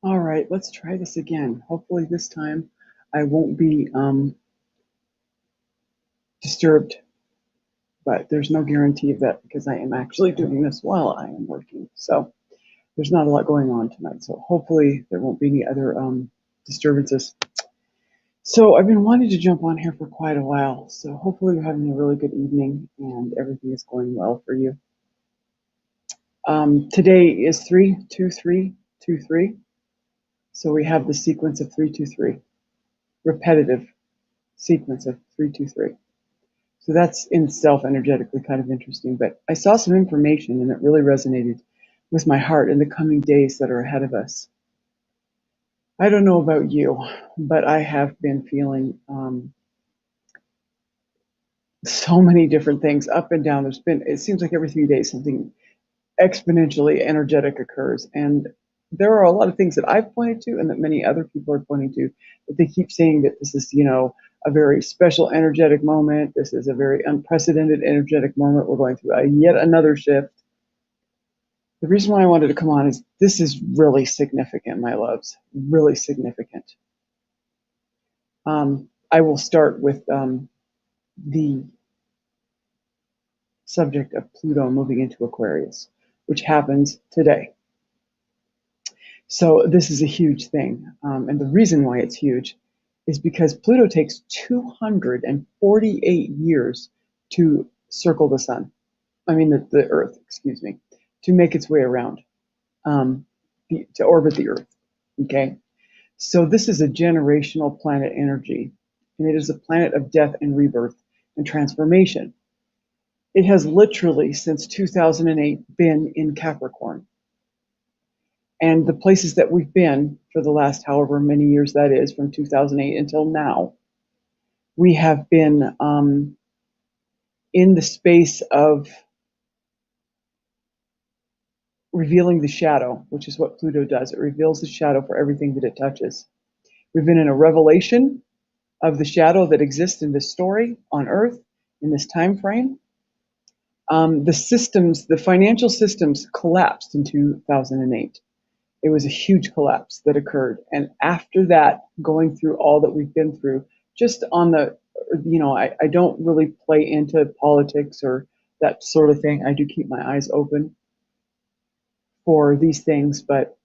All right, let's try this again. Hopefully this time I won't be disturbed, but there's no guarantee of that because I am actually doing this while I am working. So there's not a lot going on tonight. So hopefully there won't be any other disturbances. So I've been wanting to jump on here for quite a while. So hopefully you're having a really good evening and everything is going well for you. Today is 3-2-3-2-3. So we have the sequence of 3-2-3, repetitive sequence of 3-2-3. So that's in itself energetically kind of interesting. But I saw some information and it really resonated with my heart in the coming days that are ahead of us. I don't know about you, but I have been feeling so many different things up and down. It seems like every 3 days something exponentially energetic occurs. And there are a lot of things that I've pointed to and that many other people are pointing to, that they keep saying that this is, a very special energetic moment. This is a very unprecedented energetic moment. We're going through yet another shift. The reason why I wanted to come on is this is really significant, my loves, really significant. I will start with the subject of Pluto moving into Aquarius, which happens today. So this is a huge thing. And the reason why it's huge is because Pluto takes 248 years to circle the sun. I mean, the Earth, excuse me, to make its way around, to orbit the Earth. Okay. So this is a generational planet energy, and it is a planet of death and rebirth and transformation. It has literally, since 2008, been in Capricorn. And the places that we've been for the last however many years that is, from 2008 until now, we have been in the space of revealing the shadow, which is what Pluto does. It reveals the shadow for everything that it touches. We've been in a revelation of the shadow that exists in this story on Earth in this time frame. The financial systems collapsed in 2008. It was a huge collapse that occurred. And after that, going through all that we've been through, just on the, I don't really play into politics or that sort of thing. I do keep my eyes open for these things, but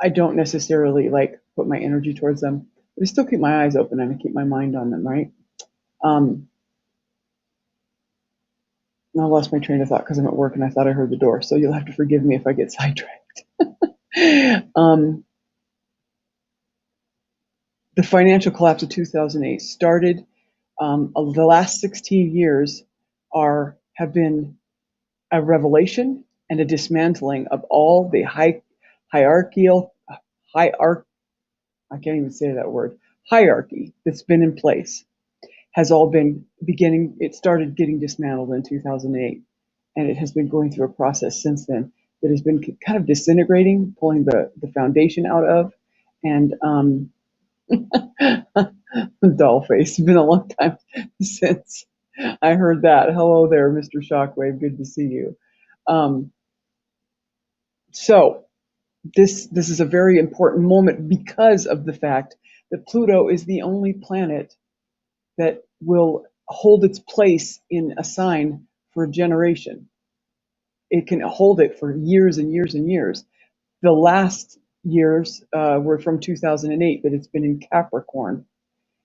I don't necessarily like put my energy towards them. But I still keep my eyes open and I keep my mind on them, right? I lost my train of thought because I'm at work and I thought I heard the door. So you'll have to forgive me if I get sidetracked. The financial collapse of 2008 started. The last 16 years have been a revelation and a dismantling of all the hierarchical, I can't even say that word, hierarchy that's been in place. Has all been it started getting dismantled in 2008, and it has been going through a process since then that has been kind of disintegrating, pulling the foundation out of, and doll face. It's been a long time since I heard that. Hello there, Mr. Shockwave. Good to see you. So this is a very important moment because of the fact that Pluto is the only planet that will hold its place in a sign for a generation. It can hold it for years and years and years. The last years were from 2008 that it's been in Capricorn.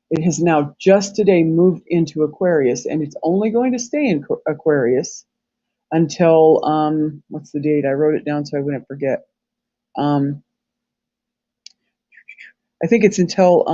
It has now just today moved into Aquarius, and it's only going to stay in Aquarius until, what's the date? I wrote it down so I wouldn't forget. I think it's until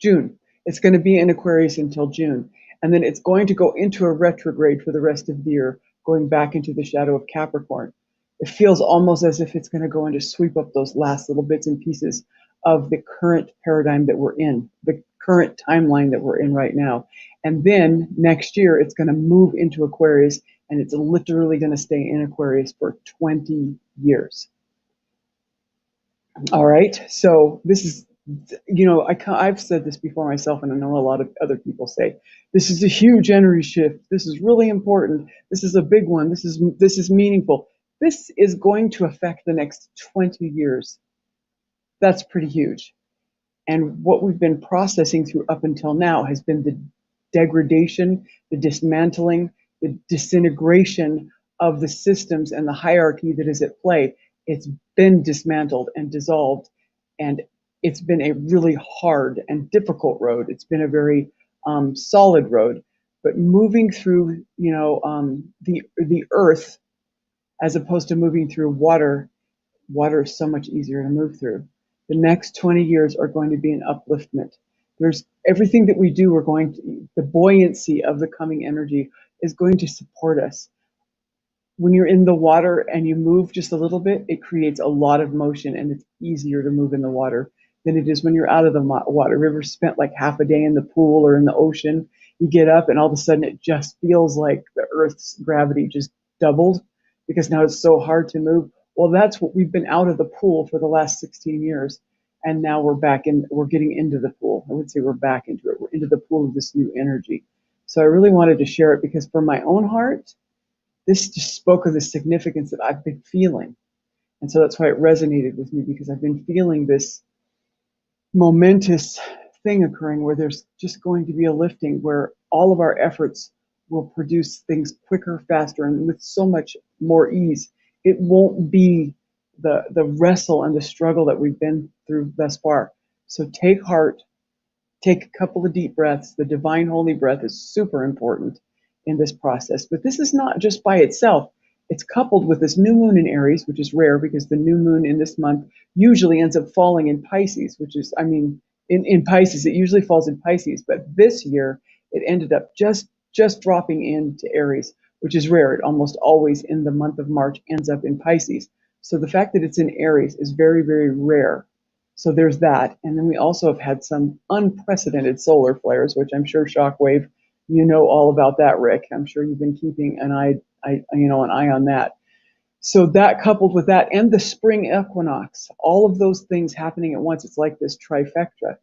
June. It's going to be in Aquarius until June. And then it's going to go into a retrograde for the rest of the year, going back into the shadow of Capricorn. It feels almost as if it's going to go in to sweep up those last little bits and pieces of the current paradigm that we're in, the current timeline that we're in right now. And then next year, it's going to move into Aquarius, and it's literally going to stay in Aquarius for 20 years. All right. So this is You know, I've said this before myself, and I know a lot of other people say, this is a huge energy shift. This is really important. This is a big one. This is meaningful. This is going to affect the next 20 years. That's pretty huge. And what we've been processing through up until now has been the degradation, the dismantling, the disintegration of the systems and the hierarchy that is at play. It's been dismantled and dissolved, and it's been a really hard and difficult road. It's been a very solid road, but moving through, the earth as opposed to moving through water. Water is so much easier to move through. The next 20 years are going to be an upliftment. There's everything that we do, the buoyancy of the coming energy is going to support us. When you're in the water and you move just a little bit, it creates a lot of motion, and it's easier to move in the water than it is when you're out of the water. Have you ever spent like half a day in the pool or in the ocean? You get up and all of a sudden it just feels like the Earth's gravity just doubled because now it's so hard to move. Well, that's what we've been out of the pool for the last 16 years. And now we're getting into the pool. I would say we're back into it. We're into the pool of this new energy. So I really wanted to share it because for my own heart, this just spoke of the significance that I've been feeling. And so that's why it resonated with me, because I've been feeling this momentous thing occurring where there's just going to be a lifting, where all of our efforts will produce things quicker, faster, and with so much more ease. It won't be the wrestle and the struggle that we've been through thus far. So take heart, take a couple of deep breaths. The divine holy breath is super important in this process. But this is not just by itself. It's coupled with this new moon in Aries, which is rare because the new moon in this month usually ends up falling in Pisces, which is, in Pisces, it usually falls in Pisces. But this year, it ended up just dropping into Aries, which is rare. It almost always in the month of March ends up in Pisces. So the fact that it's in Aries is very, very rare. So there's that. And then we also have had some unprecedented solar flares, which I'm sure Shockwave, you know all about that, Rick. I'm sure you've been keeping an eye on that. So that coupled with that and the spring equinox, all of those things happening at once, it's like this trifecta,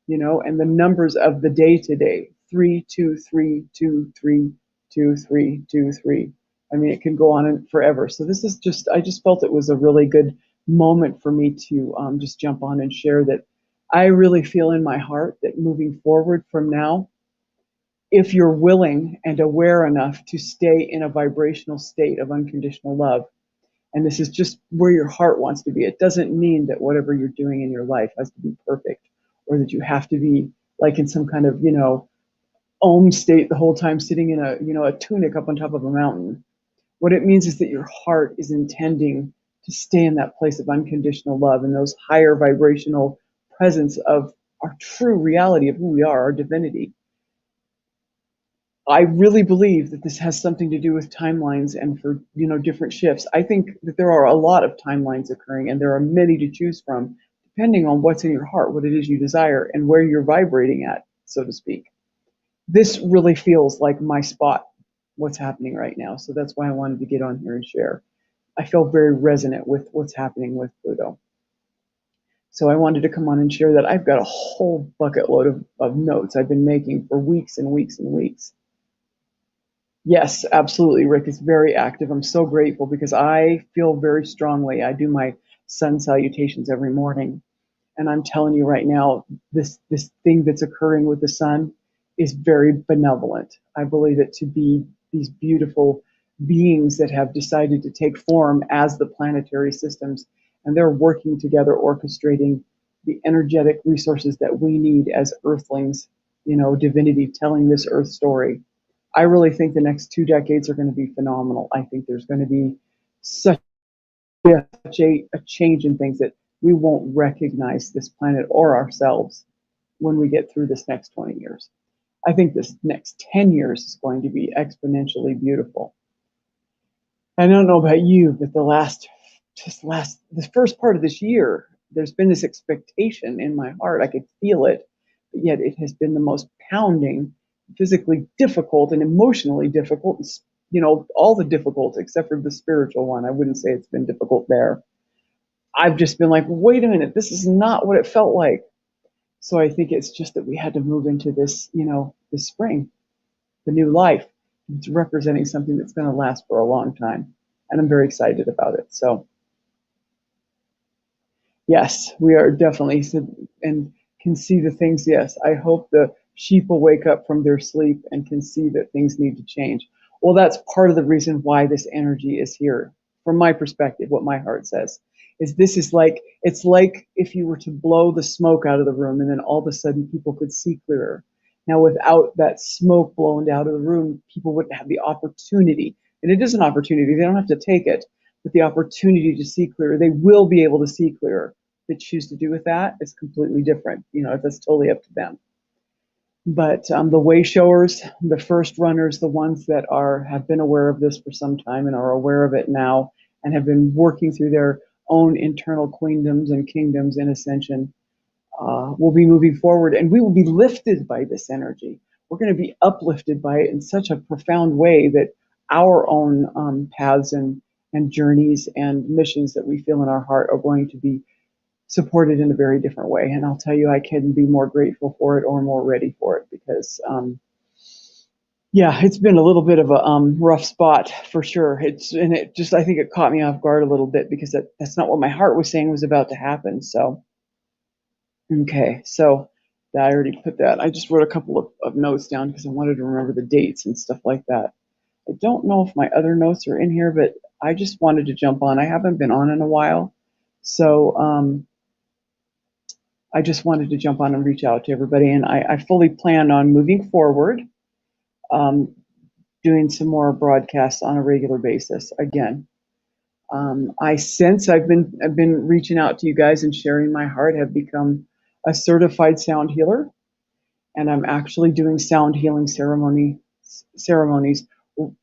and the numbers of the day today, 3, 2, 3, 2, 3, 2, 3, 2, 3. I mean, it can go on forever. So this is I just felt it was a really good moment for me to just jump on and share that I really feel in my heart that moving forward from now, if you're willing and aware enough to stay in a vibrational state of unconditional love, and this is just where your heart wants to be. It doesn't mean that whatever you're doing in your life has to be perfect, or that you have to be like in some kind of, Om state the whole time, sitting in a tunic up on top of a mountain. What it means is that your heart is intending to stay in that place of unconditional love and those higher vibrational presence of our true reality of who we are, our divinity. I really believe that this has something to do with timelines and for, different shifts. I think that there are a lot of timelines occurring, and there are many to choose from, depending on what's in your heart, what it is you desire, and where you're vibrating at, so to speak. This really feels like my spot, what's happening right now. So that's why I wanted to get on here and share. I feel very resonant with what's happening with Pluto. So I wanted to come on and share that. I've got a whole bucket load of notes I've been making for weeks and weeks and weeks. Yes, absolutely, Rick. It's very active. I'm so grateful because I feel very strongly. I do my sun salutations every morning. And I'm telling you right now, this thing that's occurring with the sun is very benevolent. I believe it to be these beautiful beings that have decided to take form as the planetary systems, and they're working together, orchestrating the energetic resources that we need as earthlings, divinity telling this earth story. I really think the next 2 decades are going to be phenomenal. I think there's going to be such a change in things that we won't recognize this planet or ourselves when we get through this next 20 years. I think this next 10 years is going to be exponentially beautiful. I don't know about you, but the first part of this year, there's been this expectation in my heart. I could feel it, but yet it has been the most pounding, physically difficult and emotionally difficult, all the difficult except for the spiritual one. I wouldn't say it's been difficult there. I've just been like, wait a minute, this is not what it felt like. So I think it's just that we had to move into this, this spring, the new life. It's representing something that's going to last for a long time. And I'm very excited about it. So, yes, we are definitely, and can see the things. Yes, I hope the sheep will wake up from their sleep and can see that things need to change. Well, that's part of the reason why this energy is here. From my perspective, what my heart says is this is like, it's like if you were to blow the smoke out of the room and then all of a sudden people could see clearer. Now, without that smoke blown out of the room, people wouldn't have the opportunity. And it is an opportunity. They don't have to take it, but the opportunity to see clearer. They will be able to see clearer. They choose to do with that is completely different. That's totally up to them. But the way showers, the first runners, the ones that have been aware of this for some time and are aware of it now and have been working through their own internal queendoms and kingdoms in ascension, will be moving forward, and we will be lifted by this energy. We're going to be uplifted by it in such a profound way that our own paths and journeys and missions that we feel in our heart are going to be supported in a very different way. And I'll tell you, I couldn't be more grateful for it or more ready for it because, yeah, it's been a little bit of a rough spot for sure. I think it caught me off guard a little bit because that's not what my heart was saying was about to happen. So, okay, so I already put that. I just wrote a couple of notes down because I wanted to remember the dates and stuff like that. I don't know if my other notes are in here, but I just wanted to jump on. I haven't been on in a while. So, I just wanted to jump on and reach out to everybody, and I fully plan on moving forward, um, doing some more broadcasts on a regular basis. Again, I sense I've been reaching out to you guys and sharing my heart. Have become a certified sound healer, and I'm actually doing sound healing ceremonies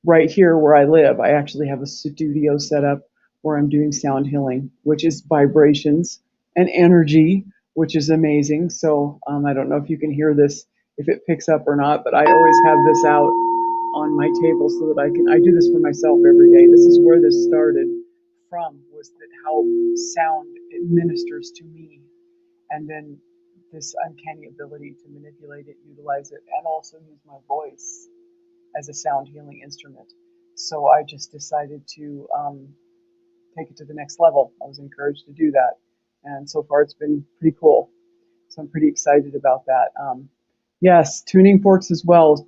right here where I live. I actually have a studio set up where I'm doing sound healing, which is vibrations and energy, which is amazing. So I don't know if you can hear this, if it picks up or not, but I always have this out on my table so that I do this for myself every day. This is where this started from, was that how sound administers to me, and then this uncanny ability to manipulate it, utilize it, and also use my voice as a sound healing instrument. So I just decided to take it to the next level. I was encouraged to do that. And so far it's been pretty cool. So I'm pretty excited about that. Yes, tuning forks as well,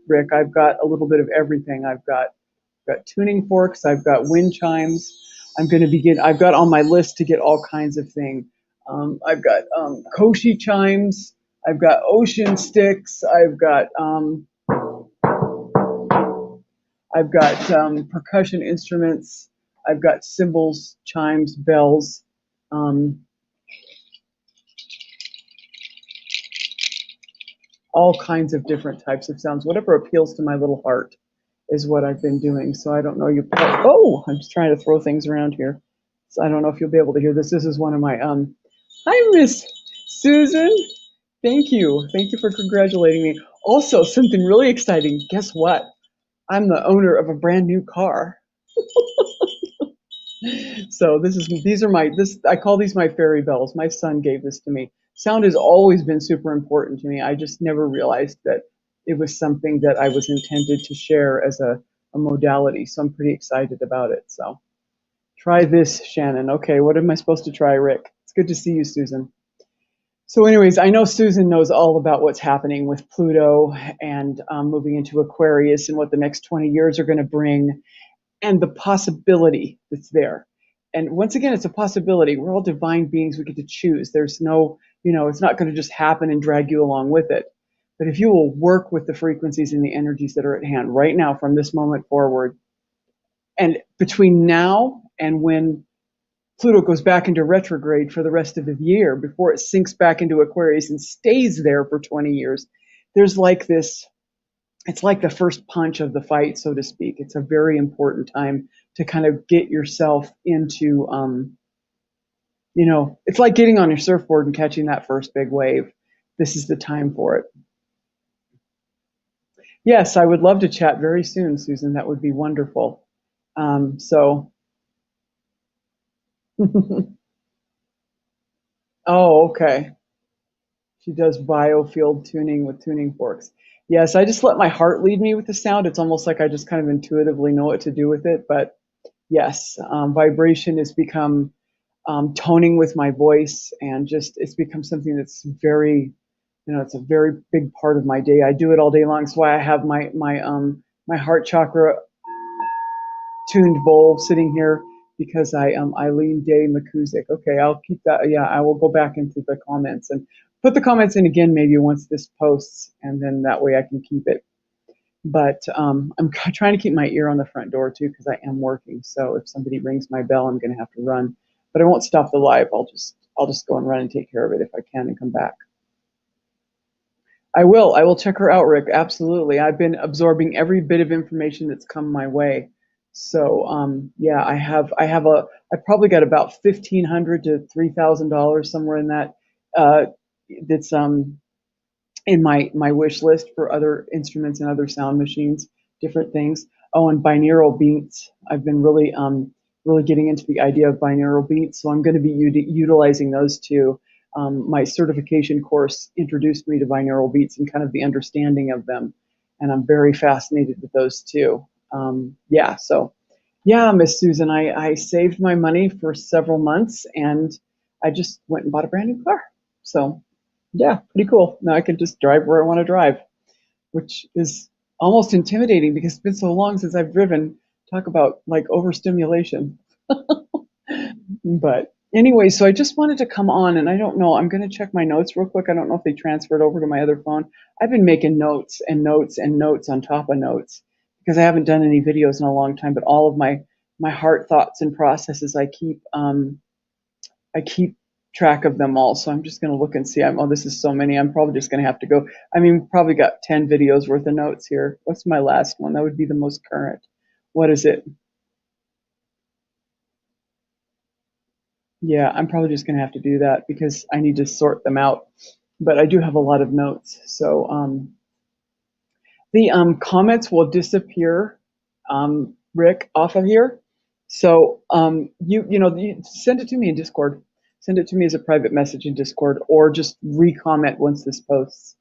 Rick. I've got a little bit of everything. I've got tuning forks. I've got wind chimes. I've got on my list to get all kinds of things. I've got koshi chimes. I've got ocean sticks. I've got percussion instruments. I've got cymbals, chimes, bells. All kinds of different types of sounds. Whatever appeals to my little heart is what I've been doing. So I don't know I'm just trying to throw things around here. So I don't know if you'll be able to hear this. This is one of my hi Miss Susan. Thank you. Thank you for congratulating me. Also, something really exciting. Guess what? I'm the owner of a brand new car. So I call these my fairy bells. My son gave this to me. Sound has always been super important to me. I just never realized that it was something that I was intended to share as a modality. So I'm pretty excited about it. So try this, Shannon. Okay, what am I supposed to try, Rick? It's good to see you, Susan. So anyways, I know Susan knows all about what's happening with Pluto and moving into Aquarius and what the next 20 years are going to bring, and the possibility that's there. And once again, it's a possibility. We're all divine beings. We get to choose. There's no, it's not going to just happen and drag you along with it. But if you will work with the frequencies and the energies that are at hand right now from this moment forward, and between now and when Pluto goes back into retrograde for the rest of the year, before it sinks back into Aquarius and stays there for 20 years, there's like this, it's like the first punch of the fight, so to speak. It's a very important time to kind of get yourself into, it's like getting on your surfboard and catching that first big wave. This is the time for it. Yes, I would love to chat very soon, Susan. That would be wonderful. Oh, okay. She does biofield tuning with tuning forks. Yes, I just let my heart lead me with the sound. It's almost like I just kind of intuitively know what to do with it. But yes, vibration has become toning with my voice, and just it's become something that's very, it's a very big part of my day. I do it all day long. That's why I have my heart chakra tuned bowl sitting here, because Eileen Day McCusick. Okay, I'll keep that. Yeah, I will go back into the comments and put the comments in again maybe once this posts, and then that way I can keep it. But I'm trying to keep my ear on the front door too, because I am working. So if somebody rings my bell, I'm going to have to run. But I won't stop the live. I'll just go and run and take care of it if I can and come back. I will. I will check her out, Rick. Absolutely. I've been absorbing every bit of information that's come my way. So yeah, I probably got about $1,500 to $3,000 somewhere in that. That's in my wish list for other instruments and other sound machines, different things. Oh, and binaural beats. I've been really getting into the idea of binaural beats, so I'm going to be utilizing those too. My certification course introduced me to binaural beats and kind of the understanding of them, and I'm very fascinated with those too. Yeah, so yeah, Miss Susan, I saved my money for several months, and I just went and bought a brand new car. So yeah, pretty cool. Now I can just drive where I want to drive, which is almost intimidating because it's been so long since I've driven. Talk about like overstimulation. But anyway, so I just wanted to come on, and I don't know, I'm going to check my notes real quick. I don't know if they transferred over to my other phone. I've been making notes and notes and notes on top of notes because I haven't done any videos in a long time, but all of my heart thoughts and processes, I keep track of them all. So I'm just going to look and see. Oh, this is so many. I'm probably just going to have to go. I mean, probably got 10 videos worth of notes here. What's my last one? That would be the most current. What is it? Yeah, I'm probably just going to have to do that because I need to sort them out. But I do have a lot of notes. So the comments will disappear, Rick, off of here. So you send it to me in Discord. Send it to me as a private message in Discord, or just re-comment once this posts,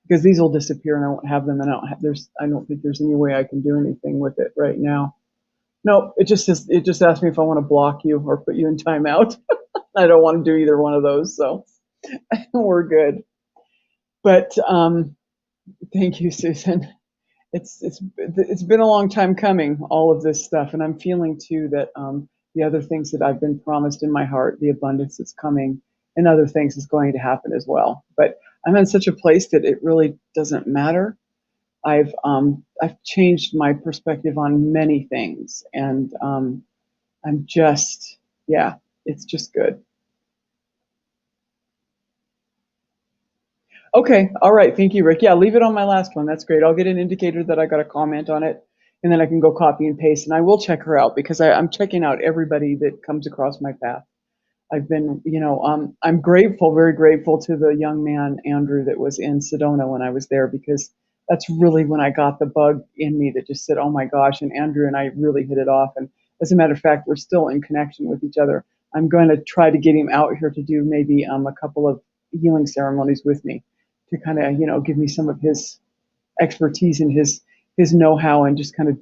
because these will disappear and I won't have them, and I don't think there's any way I can do anything with it right now. No, it just asked me if I want to block you or put you in timeout. I don't want to do either one of those, so we're good. But thank you, Susan. It's been a long time coming, all of this stuff, and I'm feeling too that the other things that I've been promised in my heart, the abundance that's coming, and other things is going to happen as well. But I'm in such a place that it really doesn't matter. I've changed my perspective on many things, and I'm just, yeah, it's just good. Okay, all right, thank you, Rick. Yeah, leave it on my last one. That's great. I'll get an indicator that I got a comment on it, and then I can go copy and paste. And I will check her out because I'm checking out everybody that comes across my path. I've been, I'm grateful, very grateful to the young man, Andrew, that was in Sedona when I was there, because that's really when I got the bug in me that just said, oh my gosh. And Andrew and I really hit it off. And as a matter of fact, we're still in connection with each other. I'm going to try to get him out here to do maybe a couple of healing ceremonies with me to kind of, give me some of his expertise and his know-how, and just kind of,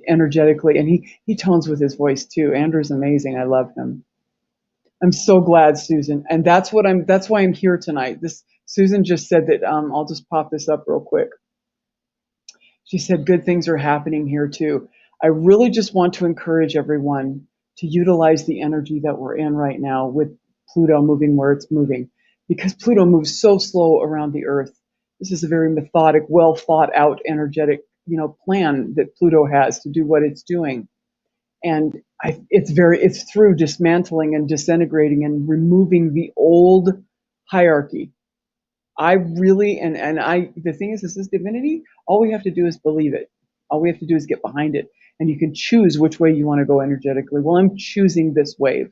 energetically. And he tones with his voice too. Andrew's amazing. I love him. I'm so glad, Susan. And that's why I'm here tonight. This Susan just said that I'll just pop this up real quick. She said good things are happening here too. I really just want to encourage everyone to utilize the energy that we're in right now with Pluto moving where it's moving, because Pluto moves so slow around the Earth. This is a very methodic, well thought out, energetic, plan that Pluto has to do what it's doing. And it's through dismantling and disintegrating and removing the old hierarchy. I really, the thing is, this is divinity. All we have to do is believe it. All we have to do is get behind it. And you can choose which way you want to go energetically. Well, I'm choosing this wave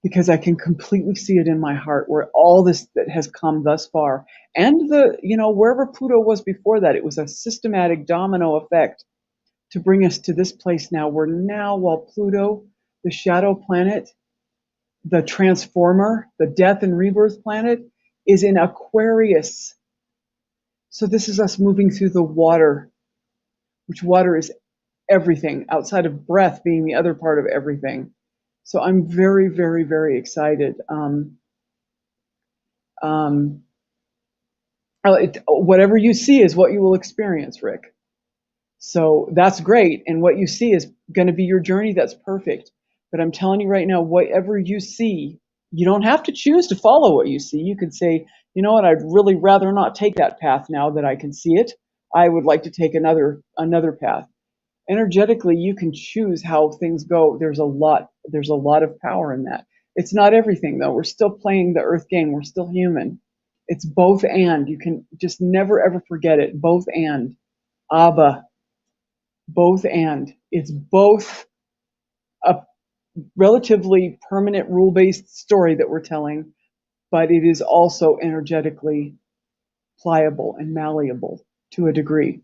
because I can completely see it in my heart, where all this that has come thus far, and wherever Pluto was before that, it was a systematic domino effect to bring us to this place now, where now, while Pluto, the shadow planet, the transformer, the death and rebirth planet, is in Aquarius. So this is us moving through the water, which water is everything outside of breath being the other part of everything. So I'm very, very, very excited. Um, whatever you see is what you will experience, Rick. So that's great. And what you see is going to be your journey. That's perfect. But I'm telling you right now, whatever you see, you don't have to choose to follow what you see. You could say, you know what, I'd really rather not take that path now that I can see it. I would like to take another path. Energetically, you can choose how things go. There's a lot of power in that. It's not everything though. We're still playing the earth game. We're still human. It's both and. You can just never ever forget it. Both and. Abba. Both and. It's both a relatively permanent rule-based story that we're telling, but it is also energetically pliable and malleable to a degree.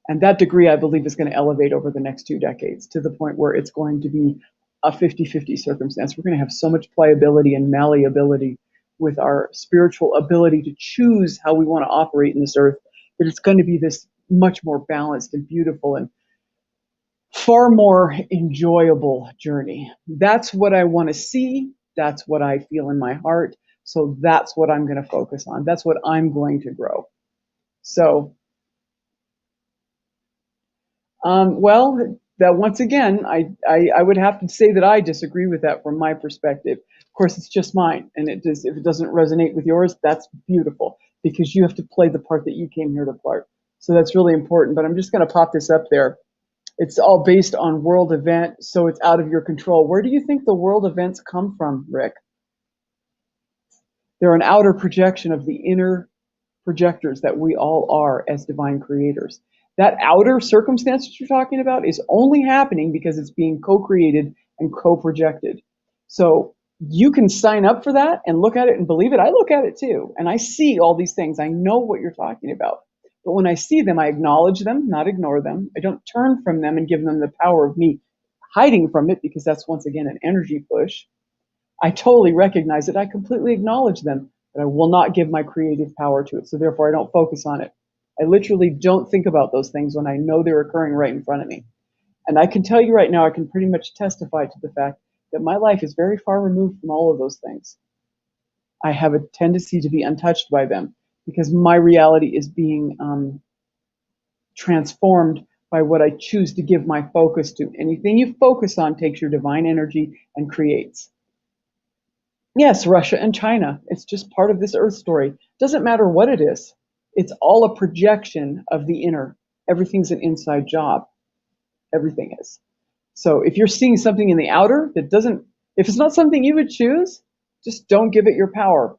And that degree, I believe, is going to elevate over the next 2 decades to the point where it's going to be a 50-50 circumstance. We're going to have so much pliability and malleability with our spiritual ability to choose how we want to operate in this earth that it's going to be this much more balanced and beautiful and far more enjoyable journey. That's what I want to see. That's what I feel in my heart. So that's what I'm going to focus on. That's what I'm going to grow. So, well, that once again, I would have to say that I disagree with that from my perspective. Of course, it's just mine, and if it doesn't resonate with yours, that's beautiful because you have to play the part that you came here to play. So that's really important. But I'm just going to pop this up there. It's all based on world event, so it's out of your control. Where do you think the world events come from, Rick? They're an outer projection of the inner projectors that we all are as divine creators. That outer circumstance that you're talking about is only happening because it's being co-created and co-projected. So you can sign up for that and look at it and believe it. I look at it too, and I see all these things. I know what you're talking about. But when I see them, I acknowledge them, not ignore them. I don't turn from them and give them the power of me hiding from it because that's once again an energy push. I totally recognize it. I completely acknowledge them, but I will not give my creative power to it. So therefore, I don't focus on it. I literally don't think about those things when I know they're occurring right in front of me. And I can tell you right now, I can pretty much testify to the fact that my life is very far removed from all of those things. I have a tendency to be untouched by them because my reality is being transformed by what I choose to give my focus to. Anything you focus on takes your divine energy and creates. Yes, Russia and China. It's just part of this earth story. Doesn't matter what it is. It's all a projection of the inner. Everything's an inside job. Everything is. So if you're seeing something in the outer that doesn't, if it's not something you would choose, just don't give it your power.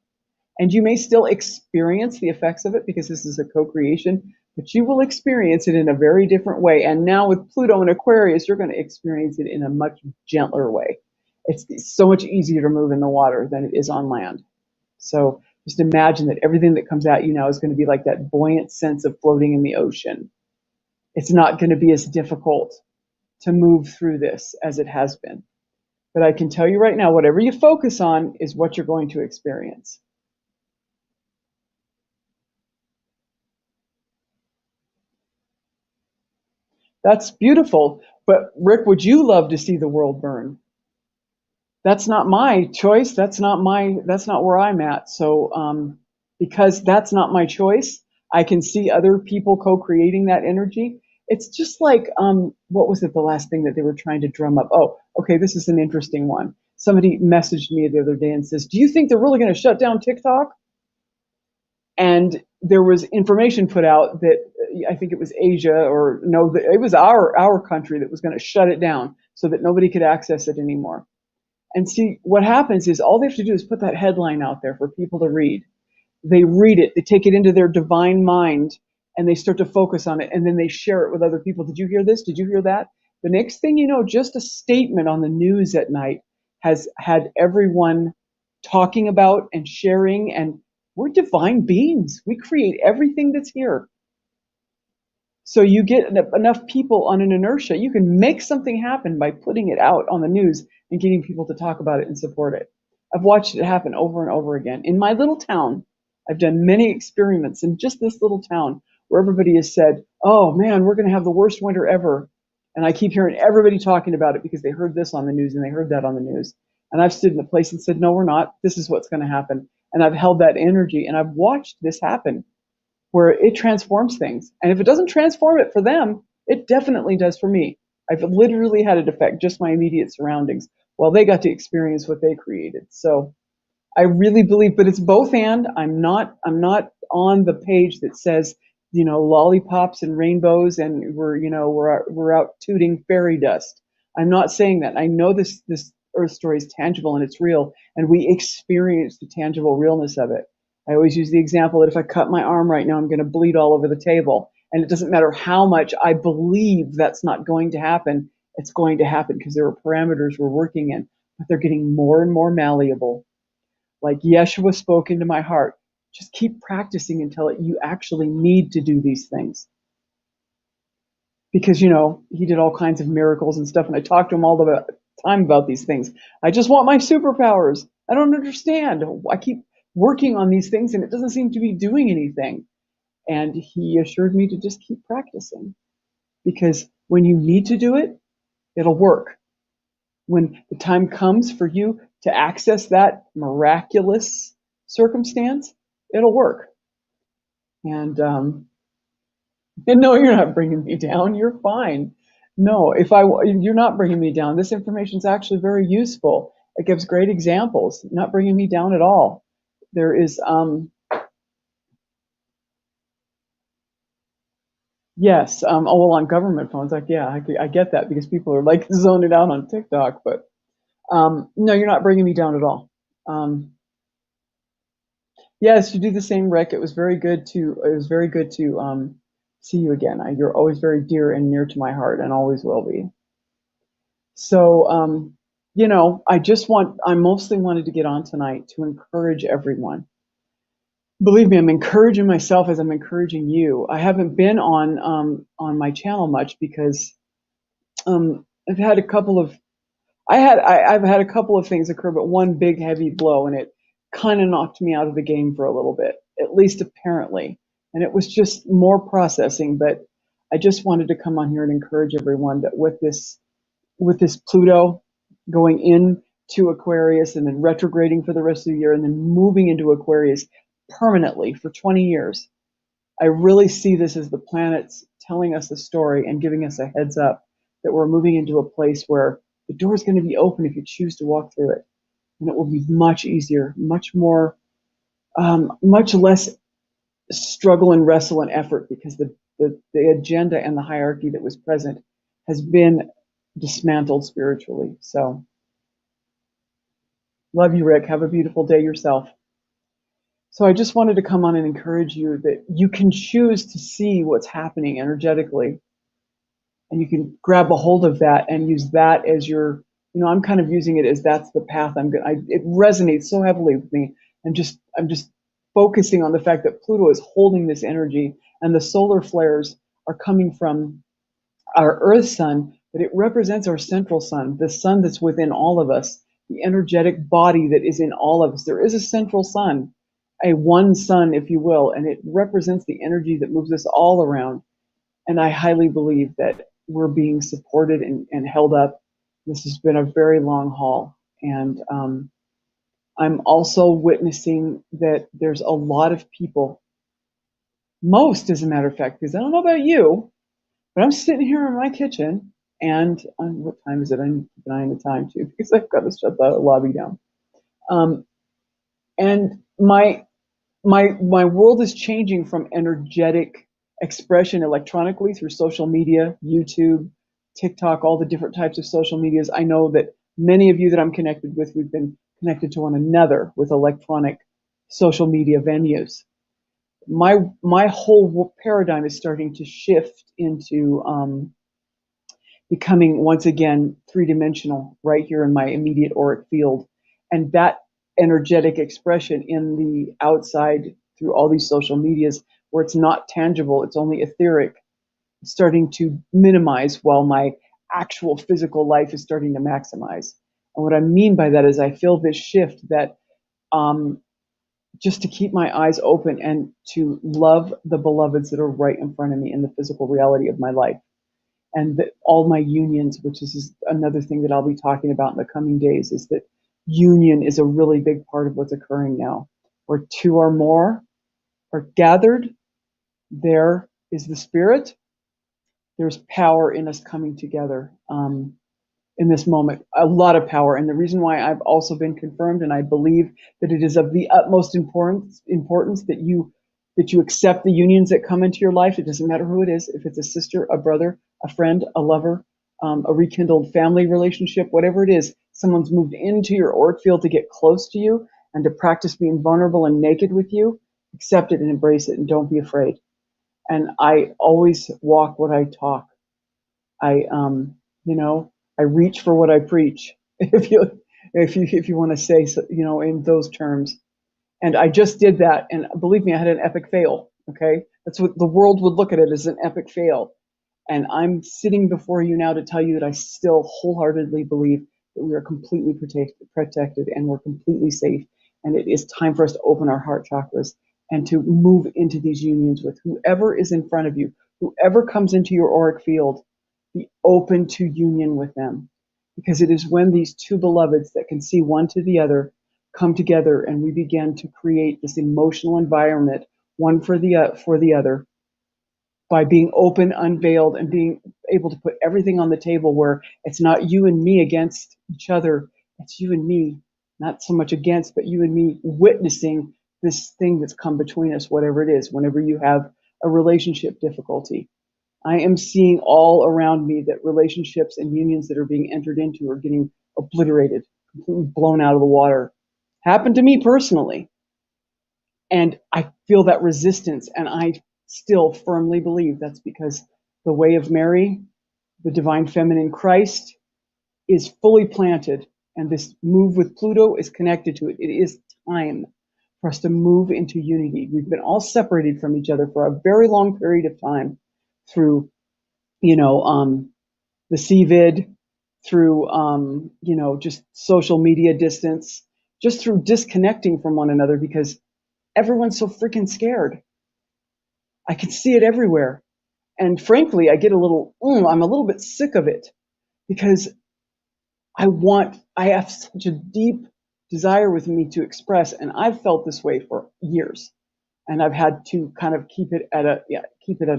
And you may still experience the effects of it because this is a co-creation, but you will experience it in a very different way. And now with Pluto and Aquarius, you're going to experience it in a much gentler way. It's so much easier to move in the water than it is on land. So just imagine that everything that comes at you now is going to be like that buoyant sense of floating in the ocean. It's not going to be as difficult to move through this as it has been. But I can tell you right now, whatever you focus on is what you're going to experience. That's beautiful. But Rick, would you love to see the world burn? That's not my choice. That's not where I'm at. So, because that's not my choice, I can see other people co-creating that energy. It's just like, what was it, the last thing that they were trying to drum up? Oh, okay, this is an interesting one. Somebody messaged me the other day and says, do you think they're really going to shut down TikTok? And there was information put out that I think it was Asia or no, it was our country that was going to shut it down so that nobody could access it anymore. And see, what happens is all they have to do is put that headline out there for people to read. They read it, they take it into their divine mind, and they start to focus on it, and then they share it with other people. Did you hear this? Did you hear that? The next thing you know, just a statement on the news at night has had everyone talking about and sharing, and we're divine beings. We create everything that's here. So you get enough people on an inertia, you can make something happen by putting it out on the news and getting people to talk about it and support it. I've watched it happen over and over again in my little town. I've done many experiments in just this little town where everybody has said, oh man, we're going to have the worst winter ever. And I keep hearing everybody talking about it because they heard this on the news and they heard that on the news. And I've stood in the place and said, no, we're not. This is what's going to happen. And I've held that energy and I've watched this happen where it transforms things. And if it doesn't transform it for them, it definitely does for me. I've literally had it affect just my immediate surroundings while they got to experience what they created. So I really believe, but it's both and. I'm not on the page that says, lollipops and rainbows and we're out tooting fairy dust. I'm not saying that. I know this earth story is tangible and it's real, and we experience the tangible realness of it. I always use the example that if I cut my arm right now, I'm going to bleed all over the table. And it doesn't matter how much I believe that's not going to happen, it's going to happen because there are parameters we're working in, but they're getting more and more malleable. Like Yeshua spoke into my heart, just keep practicing until you actually need to do these things. Because, he did all kinds of miracles and stuff, and I talked to him all the time about these things. I just want my superpowers. I don't understand. I keep working on these things and it doesn't seem to be doing anything. And he assured me to just keep practicing, because when you need to do it, it'll work. When the time comes for you to access that miraculous circumstance, it'll work. And no, you're not bringing me down. You're fine. No, you're not bringing me down. This information is actually very useful. It gives great examples. Not bringing me down at all. There is, yes. On government phones, like, yeah, I get that because people are like zoning out on TikTok, but no, you're not bringing me down at all. Yes, you do the same, Rick. It was very good to see you again. You're always very dear and near to my heart, and always will be. So, I mostly wanted to get on tonight to encourage everyone. Believe me, I'm encouraging myself as I'm encouraging you. I haven't been on my channel much because I've had a couple of I've had a couple of things occur, but one big heavy blow, and it kind of knocked me out of the game for a little bit, at least apparently. And it was just more processing, but I just wanted to come on here and encourage everyone that with this Pluto going into Aquarius and then retrograding for the rest of the year and then moving into Aquarius permanently for 20 years, I really see this as the planets telling us a story and giving us a heads up that we're moving into a place where the door is going to be open if you choose to walk through it. And it will be much easier, much more, much less struggle and wrestle and effort, because the agenda and the hierarchy that was present has been dismantled spiritually. So, love you, Rick. Have a beautiful day yourself. So I just wanted to come on and encourage you that you can choose to see what's happening energetically, and you can grab a hold of that and use that as your, I'm kind of using it as that's the path it resonates so heavily with me. I'm just focusing on the fact that Pluto is holding this energy, and the solar flares are coming from our Earth sun, but it represents our central sun, the sun that's within all of us, the energetic body that is in all of us. There is a central sun, a one sun, if you will, and it represents the energy that moves us all around. And I highly believe that we're being supported and held up. This has been a very long haul. And I'm also witnessing that there's a lot of people, most as a matter of fact, because I don't know about you, but I'm sitting here in my kitchen, and what time is it? I need to keep an eye on the time too, because I've got to shut the lobby down. And my world is changing from energetic expression electronically through social media, YouTube, TikTok, all the different types of social medias. I know that many of you that I'm connected with, we've been connected to one another with electronic social media venues. My whole paradigm is starting to shift into becoming once again three-dimensional right here in my immediate auric field, and that energetic expression in the outside through all these social medias where it's not tangible, it's only etheric, starting to minimize while my actual physical life is starting to maximize. And what I mean by that is I feel this shift that just to keep my eyes open and to love the beloveds that are right in front of me in the physical reality of my life. And that all my unions, which is another thing that I'll be talking about in the coming days, is that union is a really big part of what's occurring now. Where two or more are gathered, there is the spirit. There's power in us coming together. In this moment, a lot of power. And the reason why I've also been confirmed, and I believe that it is of the utmost importance that you accept the unions that come into your life. It doesn't matter who it is, if it's a sister, a brother, a friend, a lover, a rekindled family relationship, whatever it is, someone's moved into your auric field to get close to you and to practice being vulnerable and naked with you. Accept it and embrace it, and don't be afraid. And I always walk what I talk. I, I reach for what I preach. If you want to say so, in those terms. And I just did that, and believe me, I had an epic fail. Okay, that's what the world would look at it as, an epic fail. And I'm sitting before you now to tell you that I still wholeheartedly believe that we are completely protected and we're completely safe. And it is time for us to open our heart chakras and to move into these unions with whoever is in front of you, whoever comes into your auric field. Be open to union with them, because it is when these two beloveds that can see one to the other come together and we begin to create this emotional environment, one for the other, by being open, unveiled, and being able to put everything on the table, where it's not you and me against each other, it's you and me, not so much against, but you and me witnessing this thing that's come between us, whatever it is. Whenever you have a relationship difficulty, I am seeing all around me that relationships and unions that are being entered into are getting obliterated, completely blown out of the water. Happened to me personally. And I feel that resistance, and I still firmly believe that's because the way of Mary, the divine feminine Christ, is fully planted, and this move with Pluto is connected to it. It is time for us to move into unity. We've been all separated from each other for a very long period of time through, the CVID, through, just social media distance, just through disconnecting from one another, because everyone's so freaking scared. I can see it everywhere. And frankly, I'm a little bit sick of it, because I have such a deep desire within me to express, and I've felt this way for years. And I've had to kind of keep it at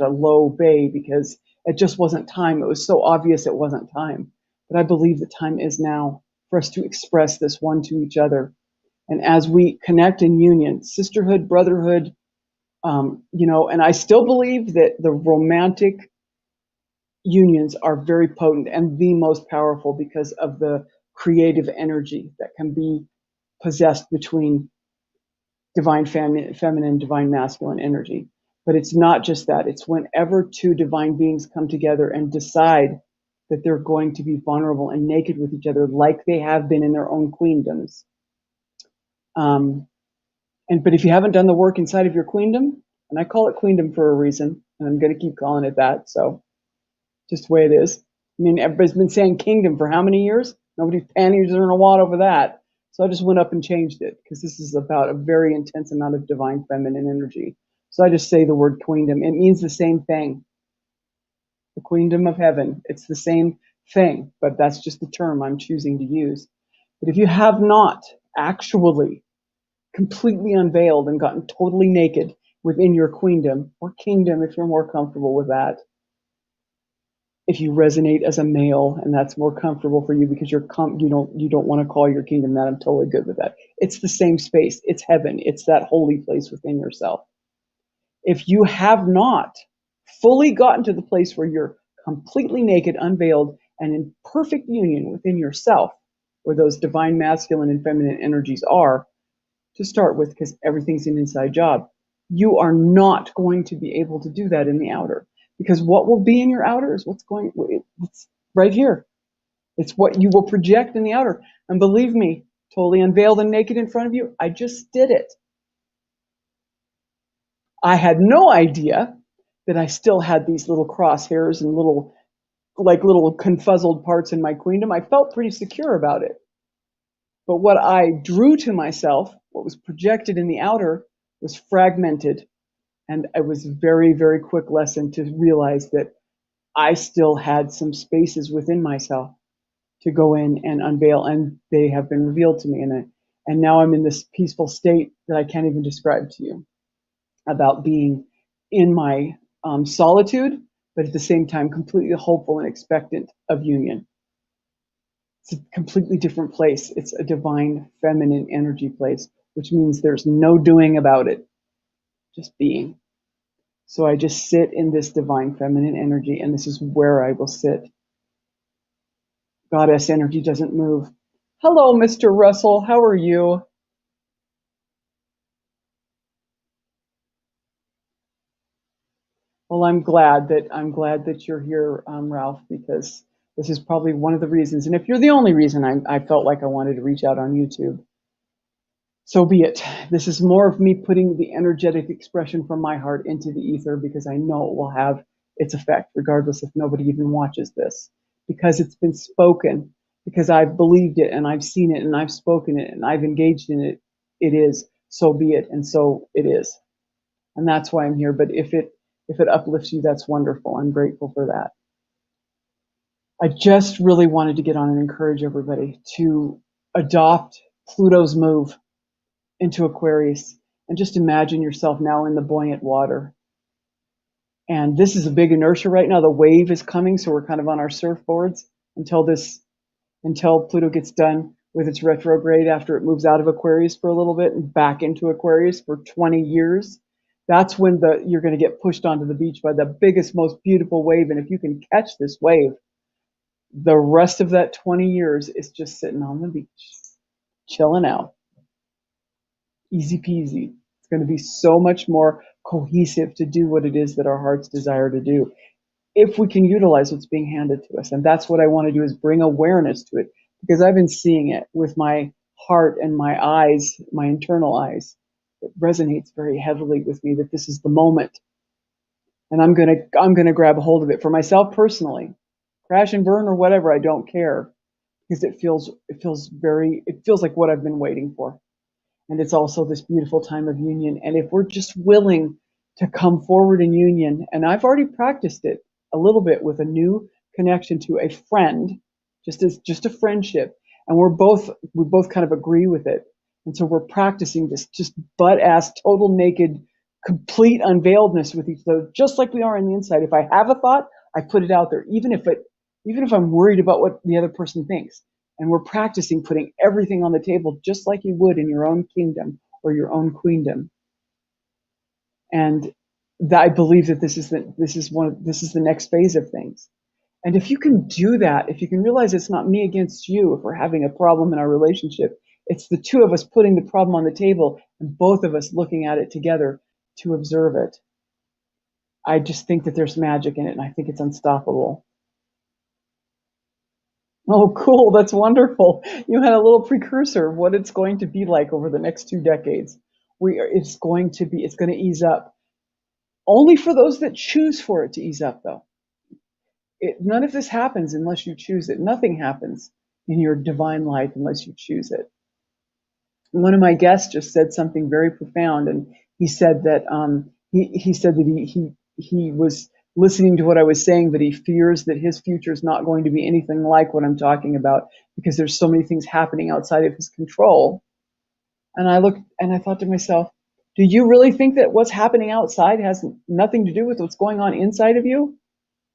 a low bay, because it just wasn't time. It was so obvious it wasn't time. But I believe the time is now for us to express this one to each other. And as we connect in union, sisterhood, brotherhood, and I still believe that the romantic unions are very potent and the most powerful, because of the creative energy that can be possessed between divine feminine, divine masculine energy. But it's not just that. It's whenever two divine beings come together and decide that they're going to be vulnerable and naked with each other, like they have been in their own queendoms. But if you haven't done the work inside of your queendom, and I call it queendom for a reason, and I'm going to keep calling it that, so just the way it is. I mean, everybody's been saying kingdom for how many years? Nobody's panties are in a wad over that. So I just went up and changed it, because this is about a very intense amount of divine feminine energy. So I just say the word queendom. It means the same thing. The queendom of heaven. It's the same thing, but that's just the term I'm choosing to use. But if you have not actually completely unveiled and gotten totally naked within your queendom, or kingdom if you're more comfortable with that, if you resonate as a male and that's more comfortable for you, because you don't want to call your kingdom that, I'm totally good with that. It's the same space. It's heaven. It's that holy place within yourself. If you have not fully gotten to the place where you're completely naked, unveiled, and in perfect union within yourself, where those divine masculine and feminine energies are, to start with, because everything's an inside job, you are not going to be able to do that in the outer. Because what will be in your outer is it's right here. It's what you will project in the outer. And believe me, totally unveiled and naked in front of you, I just did it. I had no idea that I still had these little crosshairs and little confuzzled parts in my queendom. I felt pretty secure about it. But what I drew to myself, what was projected in the outer, was fragmented. And it was a very, very quick lesson to realize that I still had some spaces within myself to go in and unveil, and they have been revealed to me. And now I'm in this peaceful state that I can't even describe to you, about being in my solitude, but at the same time completely hopeful and expectant of union. It's a completely different place. It's a divine feminine energy place, which means there's no doing about it, just being. So I just sit in this divine feminine energy, and this is where I will sit. Goddess energy doesn't move. Hello, Mr. Russell. How are you? Well, I'm glad that you're here, Ralph, because this is probably one of the reasons. And if you're the only reason I felt like I wanted to reach out on YouTube, so be it. This is more of me putting the energetic expression from my heart into the ether, because I know it will have its effect, regardless if nobody even watches this, because it's been spoken, because I've believed it and I've seen it and I've spoken it and I've engaged in it. It is, so be it, and so it is. And that's why I'm here. But if it uplifts you, that's wonderful. I'm grateful for that. I just really wanted to get on and encourage everybody to adopt Pluto's move into Aquarius, and just imagine yourself now in the buoyant water. And this is a big inertia right now. The wave is coming, so we're kind of on our surfboards until Pluto gets done with its retrograde, after it moves out of Aquarius for a little bit and back into Aquarius for 20 years. That's when you're going to get pushed onto the beach by the biggest, most beautiful wave. And if you can catch this wave, the rest of that 20 years is just sitting on the beach, chilling out. Easy peasy. It's going to be so much more cohesive to do what it is that our hearts desire to do, if we can utilize what's being handed to us. And that's what I want to do, is bring awareness to it, because I've been seeing it with my heart and my eyes, my internal eyes. It resonates very heavily with me that this is the moment. And I'm gonna grab a hold of it for myself personally. Crash and burn or whatever, I don't care, because it feels like what I've been waiting for. And it's also this beautiful time of union. And if we're just willing to come forward in union, and I've already practiced it a little bit with a new connection to a friend, just a friendship, and we both kind of agree with it. And so we're practicing this just butt ass, total naked, complete unveiledness with each other, just like we are on the inside. If I have a thought, I put it out there, even if I'm worried about what the other person thinks. And we're practicing putting everything on the table, just like you would in your own kingdom or your own queendom. And I believe that this is the next phase of things. And if you can do that, if you can realize it's not me against you, if we're having a problem in our relationship, it's the two of us putting the problem on the table and both of us looking at it together to observe it. I just think that there's magic in it, and I think it's unstoppable. Oh, cool. That's wonderful. You had a little precursor of what it's going to be like over the next 2 decades. It's going to ease up. Only for those that choose for it to ease up, though. None of this happens unless you choose it. Nothing happens in your divine life unless you choose it. One of my guests just said something very profound, and he said that he was listening to what I was saying, but he fears that his future is not going to be anything like what I'm talking about, because there's so many things happening outside of his control. And I looked and I thought to myself, do you really think that what's happening outside has nothing to do with what's going on inside of you?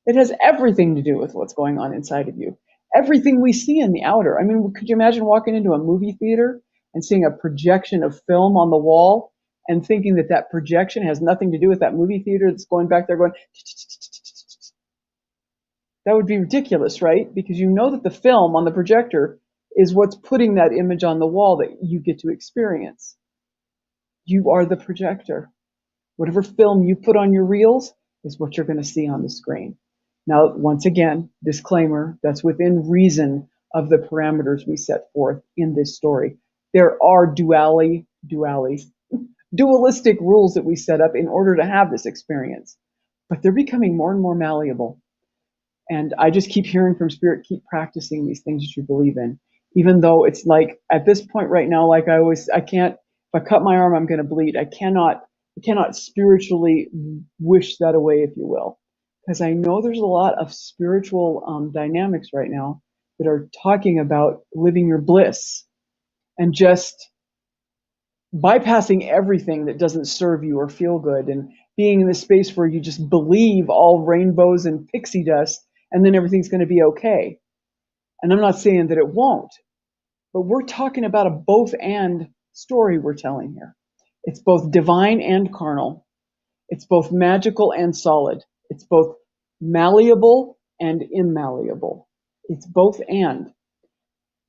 It has everything to do with what's going on inside of you. Everything we see in the outer. I mean, could you imagine walking into a movie theater and seeing a projection of film on the wall and thinking that that projection has nothing to do with that movie theater that's going back there going, that would be ridiculous, right? Because you know that the film on the projector is what's putting that image on the wall that you get to experience. You are the projector. Whatever film you put on your reels is what you're going to see on the screen. Now, once again, disclaimer, that's within reason of the parameters we set forth in this story. There are dualistic rules that we set up in order to have this experience, but they're becoming more and more malleable. And I just keep hearing from Spirit, keep practicing these things that you believe in. even though it's like at this point right now, like I can't, if I cut my arm, I'm going to bleed. I cannot spiritually wish that away, if you will, because I know there's a lot of spiritual dynamics right now that are talking about living your bliss and just bypassing everything that doesn't serve you or feel good, and being in the space where you just believe all rainbows and pixie dust and then everything's going to be okay. And I'm not saying that it won't, but we're talking about a both and story we're telling here. It's both divine and carnal. It's both magical and solid. It's both malleable and immalleable. It's both and.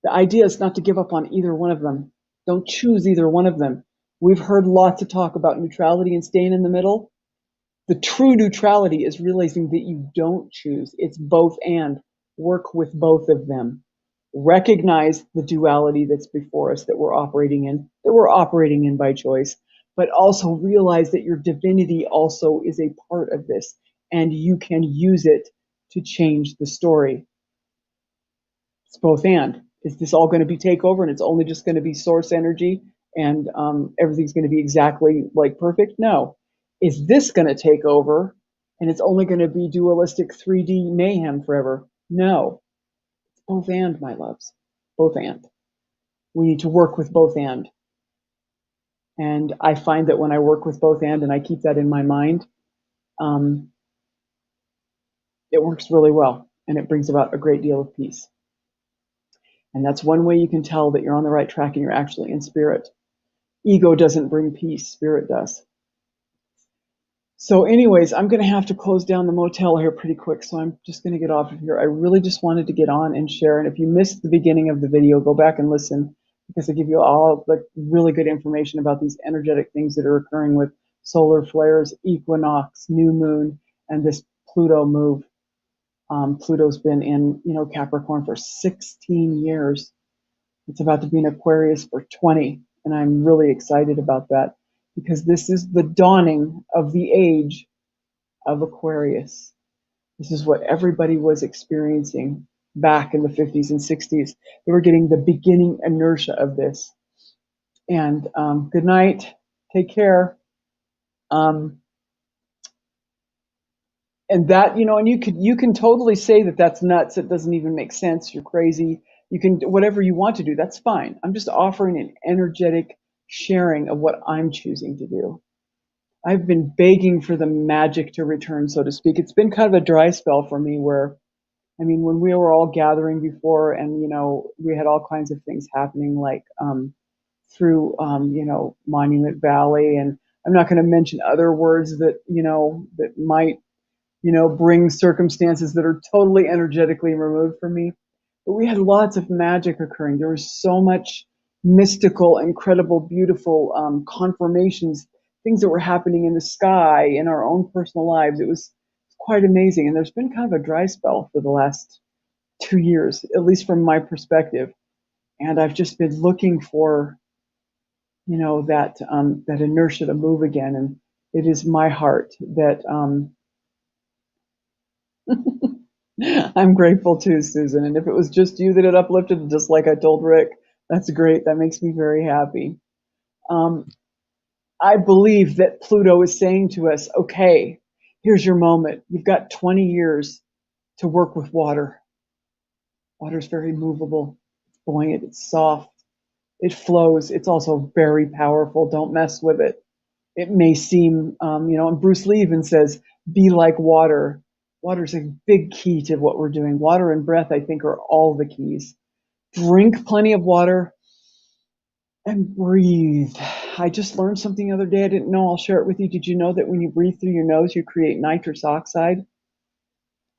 The idea is not to give up on either one of them. Don't choose either one of them. We've heard lots of talk about neutrality and staying in the middle. The true neutrality is realizing that you don't choose. It's both and. Work with both of them. Recognize the duality that's before us that we're operating in by choice, but also realize that your divinity also is a part of this, and you can use it to change the story. It's both and. Is this all going to be takeover and it's only just going to be source energy and everything's going to be exactly like perfect? No. Is this going to take over and it's only going to be dualistic 3D mayhem forever? No. It's both and, my loves. Both and. We need to work with both and. And I find that when I work with both and I keep that in my mind, it works really well and it brings about a great deal of peace. And that's one way you can tell that you're on the right track and you're actually in spirit. Ego doesn't bring peace, spirit does. So anyways, I'm going to have to close down the motel here pretty quick, so I'm just going to get off of here. I really just wanted to get on and share, and if you missed the beginning of the video, go back and listen, because I give you all the really good information about these energetic things that are occurring with solar flares, equinox, new moon, and this Pluto move. Pluto's been in, Capricorn for 16 years. It's about to be in Aquarius for 20, and I'm really excited about that because this is the dawning of the age of Aquarius. This is what everybody was experiencing back in the 50s and 60s. They were getting the beginning inertia of this. And good night. Take care. And that, and you can totally say that that's nuts. It doesn't even make sense. You're crazy. You can whatever you want to do. That's fine. I'm just offering an energetic sharing of what I'm choosing to do. I've been begging for the magic to return, so to speak. It's been kind of a dry spell for me where, when we were all gathering before and, we had all kinds of things happening, like through, Monument Valley. And I'm not going to mention other words that, that might, bring circumstances that are totally energetically removed from me. But we had lots of magic occurring. There was so much mystical, incredible, beautiful confirmations, things that were happening in the sky, in our own personal lives. It was quite amazing. And there's been kind of a dry spell for the last 2 years, at least from my perspective. And I've just been looking for, that inertia to move again. And it is my heart that I'm grateful too, Susan. And if it was just you that it uplifted, just like I told Rick, that's great. That makes me very happy. I believe that Pluto is saying to us, okay, here's your moment. You've got 20 years to work with water. Water is very movable, it's buoyant, it's soft, it flows. It's also very powerful. Don't mess with it. It may seem, and Bruce Lee even says, be like water. Water is a big key to what we're doing. Water and breath, I think, are all the keys. Drink plenty of water and breathe. I just learned something the other day I didn't know. I'll share it with you. Did you know that when you breathe through your nose, you create nitrous oxide?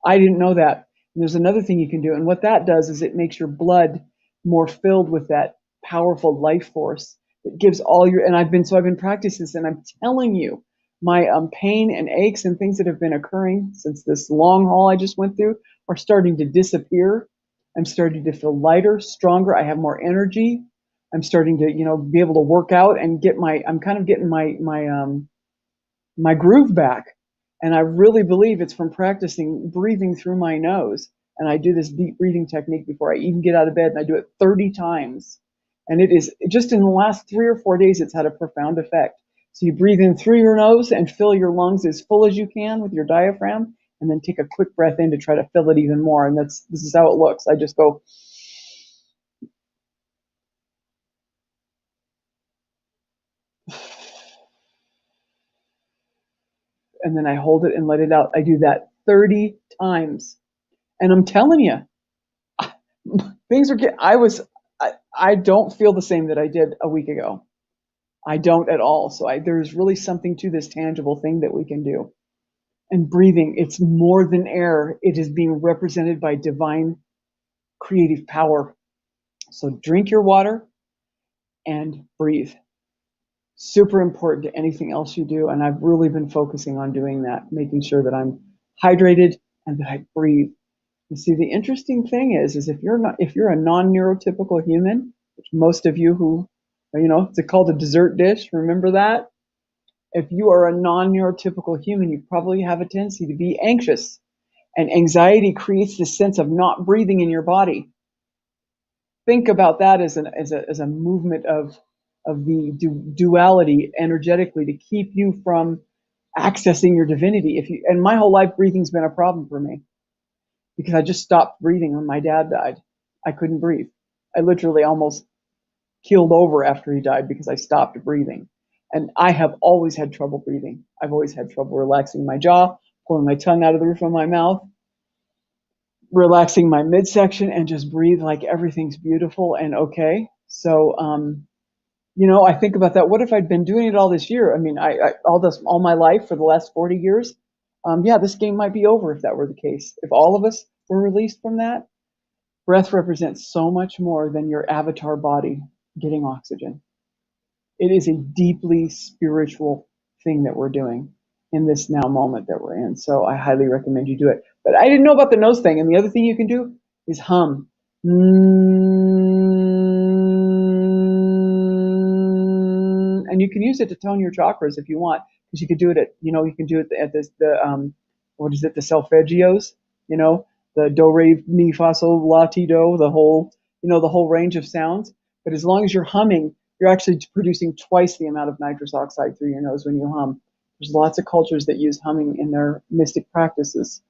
I didn't know that. And there's another thing you can do. And what that does is it makes your blood more filled with that powerful life force. It gives all your, and I've been practicing this, and I'm telling you, my pain and aches and things that have been occurring since this long haul I just went through are starting to disappear. I'm starting to feel lighter, stronger. I have more energy. I'm starting to, be able to work out and I'm kind of getting my groove back. And I really believe it's from practicing breathing through my nose. And I do this deep breathing technique before I even get out of bed, and I do it 30 times. And it is just in the last 3 or 4 days, it's had a profound effect. So you breathe in through your nose and fill your lungs as full as you can with your diaphragm, and then take a quick breath in to try to fill it even more. And this is how it looks. I just go, and then I hold it and let it out. I do that 30 times. And I'm telling you, things are getting, I don't feel the same that I did a week ago. I don't at all. So there's really something to this tangible thing that we can do. And breathing, it's more than air. It is being represented by divine creative power. So drink your water and breathe. Super important to anything else you do. And I've really been focusing on doing that, making sure that I'm hydrated and that I breathe. You see, the interesting thing is if you're a non-neurotypical human, which most of you who, it's called a dessert dish, remember that? If you are a non-neurotypical human, you probably have a tendency to be anxious. And anxiety creates this sense of not breathing in your body. Think about that as a movement of the duality energetically to keep you from accessing your divinity. And my whole life, breathing's been a problem for me because I just stopped breathing when my dad died. I couldn't breathe. I literally almost keeled over after he died because I stopped breathing. And I have always had trouble breathing. I've always had trouble relaxing my jaw, pulling my tongue out of the roof of my mouth, relaxing my midsection, and just breathe like everything's beautiful and okay. So, I think about that. What if I'd been doing it all this year? I mean, all my life for the last 40 years. Yeah, this game might be over if that were the case. If all of us were released from that, breath represents so much more than your avatar body getting oxygen. It is a deeply spiritual thing that we're doing in this now moment that we're in. So I highly recommend you do it. But I didn't know about the nose thing. And the other thing you can do is hum. And you can use it to tone your chakras if you want, because you could do it you can do it at what is it, the solfeggios, the do, re, mi, fa, sol, la, ti, do, the whole range of sounds. But as long as you're humming, you're actually producing twice the amount of nitrous oxide through your nose when you hum. There's lots of cultures that use humming in their mystic practices.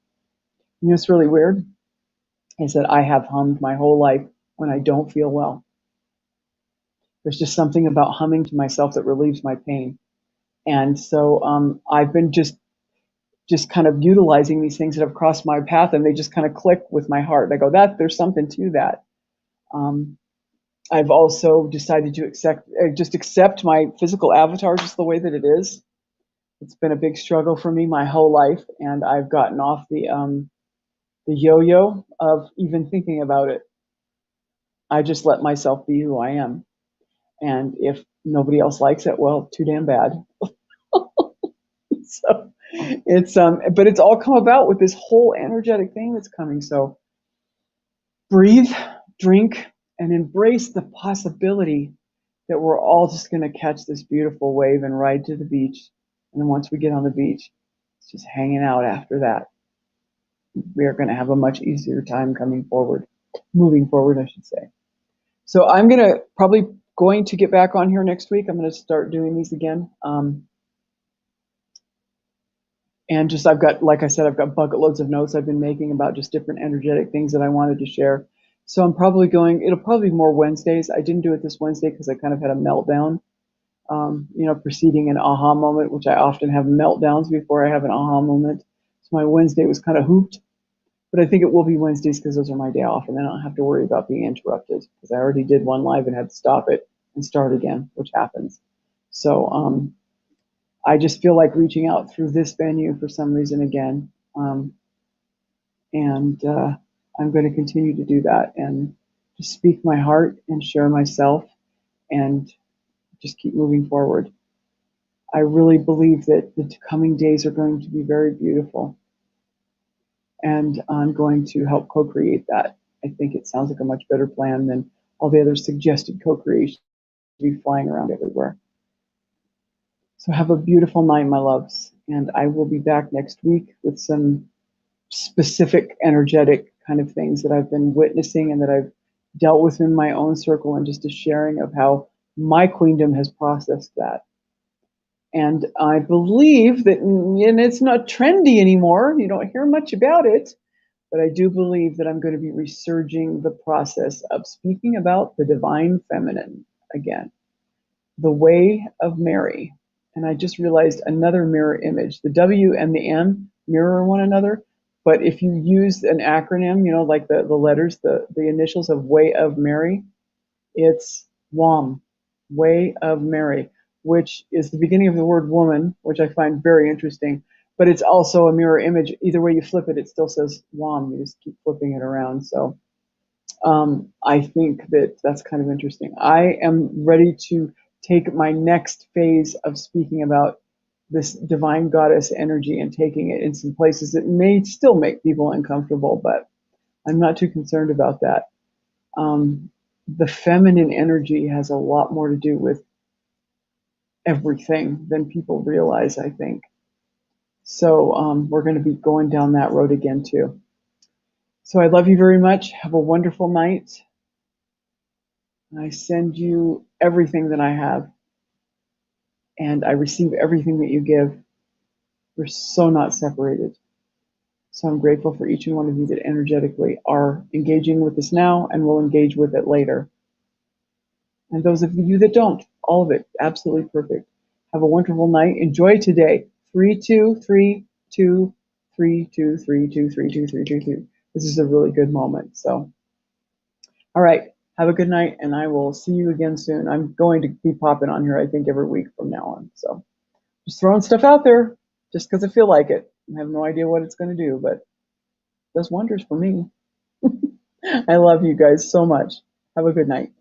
It's really weird is that I have hummed my whole life when I don't feel well. There's just something about humming to myself that relieves my pain. And so I've been just kind of utilizing these things that have crossed my path, and they just kind of click with my heart. I go, there's something to that. I've also decided to accept my physical avatar just the way that it is. It's been a big struggle for me my whole life, and I've gotten off the yo-yo of even thinking about it. I just let myself be who I am. And if nobody else likes it, well, too damn bad. So but it's all come about with this whole energetic thing that's coming. So breathe, drink, and embrace the possibility that we're all just going to catch this beautiful wave and ride to the beach. And then once we get on the beach, it's just hanging out after that. We are going to have a much easier time moving forward, I should say. So I'm probably going to get back on here next week. I'm going to start doing these again. And like I said, I've got bucket loads of notes I've been making about just different energetic things that I wanted to share. So it'll probably be more Wednesdays. I didn't do it this Wednesday because I kind of had a meltdown, preceding an aha moment, which I often have meltdowns before I have an aha moment. So my Wednesday was kind of hooped. But I think it will be Wednesdays because those are my day off, and then I don't have to worry about being interrupted because I already did one live and had to stop it and start again, which happens. So I just feel like reaching out through this venue for some reason again. And I'm going to continue to do that and just speak my heart and share myself and just keep moving forward. I really believe that the coming days are going to be very beautiful. And I'm going to help co-create that. I think it sounds like a much better plan than all the other suggested co-creation to be flying around everywhere. So have a beautiful night, my loves. And I will be back next week with some specific energetic kind of things that I've been witnessing and that I've dealt with in my own circle, and just a sharing of how my queendom has processed that. And I believe that, and it's not trendy anymore, you don't hear much about it, but I do believe that I'm going to be resurging the process of speaking about the divine feminine again, the way of Mary. And I just realized another mirror image. The W and the M mirror one another, but if you use an acronym, like the letters, the initials of Way of Mary, it's WOM, Way of Mary, which is the beginning of the word woman, which I find very interesting. But it's also a mirror image. Either way you flip it, it still says WOM. You just keep flipping it around. So I think that that's kind of interesting. I am ready to take my next phase of speaking about this divine goddess energy and taking it in some places that may still make people uncomfortable, but I'm not too concerned about that. The feminine energy has a lot more to do with everything than people realize, I think. So we're going to be going down that road again too. So I love you very much. Have a wonderful night. I send you everything that I have, and I receive everything that you give. We're so not separated. So I'm grateful for each and one of you that energetically are engaging with this now and will engage with it later. And those of you that don't, all of it, absolutely perfect. Have a wonderful night. Enjoy today. 3-2-3-2-3-2-3-2-3-2-3-2-3. This is a really good moment. So, all right. Have a good night, and I will see you again soon. I'm going to be popping on here, I think, every week from now on. So, just throwing stuff out there just because I feel like it. I have no idea what it's going to do, but it does wonders for me. I love you guys so much. Have a good night.